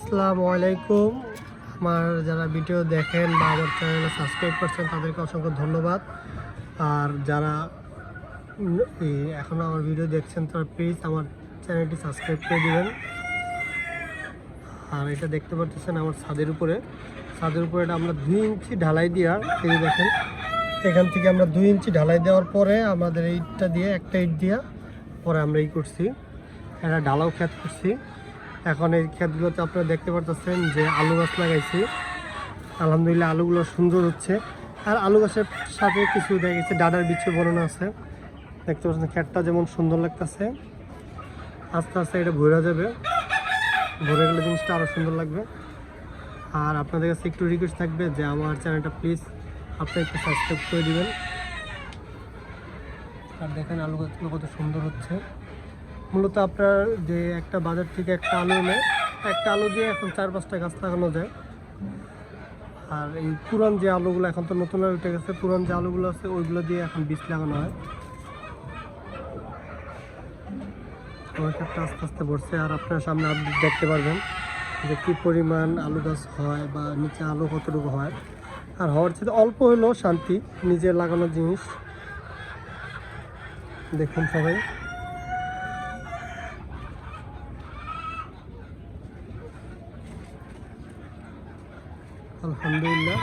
আসসালামু আলাইকুম। আমার যারা ভিডিও দেখেন বা আমার চ্যানেলে সাবস্ক্রাইব করছেন তাদেরকে অসংখ্য ধন্যবাদ। আর যারা এখনও আমার ভিডিও দেখছেন তারা প্লিজ আমার চ্যানেলটি সাবস্ক্রাইব করে দেবেন। আর এটা দেখতে পাচ্ছেন আমার ছাদের উপরে এটা আমরা 2 ইঞ্চি ঢালাই দেওয়া। এই দেখেন এখান থেকে আমরা 2 ইঞ্চি ঢালাই দেওয়ার পরে আমাদের এইটা দিয়ে একটা ইট দিয়া পরে আমরা করছি, একটা ঢালাও ক্ষেত করছি। এখন এই ক্ষেতগুলোতে আপনারা দেখতে পাচ্ছেন যে আলু গাছ লাগাইছি। আলহামদুলিল্লাহ আলুগুলো সুন্দর হচ্ছে। আর আলু গাছের সাথে কিছু দেখেছি ডাডার বিচু বলানো আছে। দেখতে পাচ্ছেন ক্ষেতটা যেমন সুন্দর লাগতেছে, আস্তে আস্তে এটা ভরে যাবে, ভরে গেলে জিনিসটা আরও সুন্দর লাগবে। আর আপনাদের কাছে একটু রিকোয়েস্ট থাকবে যে আমার চ্যানেলটা প্লিজ আপনি একটু সাবস্ক্রাইব করে দেবেন। আর দেখেন আলু গাছগুলো কত সুন্দর হচ্ছে। মূলত আপনার যে একটা বাজার থেকে একটা আলু এনে একটা আলু দিয়ে এখন 4-5টা গাছ লাগানো যায়। আর এই পুরান যে আলুগুলো এখন তো নতুন আলু উঠে গেছে, পুরান যে আলুগুলো আছে ওইগুলো দিয়ে এখন বীজ লাগানো হয়। আমার ক্ষেতটা আস্তে আস্তে ভরছে। আর আপনার সামনে আপডেট দেখতে পারবেন যে কী পরিমাণ আলু গাছ হয় বা নিচে আলু কতটুকু হয়। আর হওয়ার চেয়ে অল্প হলেও শান্তি, নিজের লাগানো জিনিস। দেখুন সবাই, আলহামদুলিল্লাহ।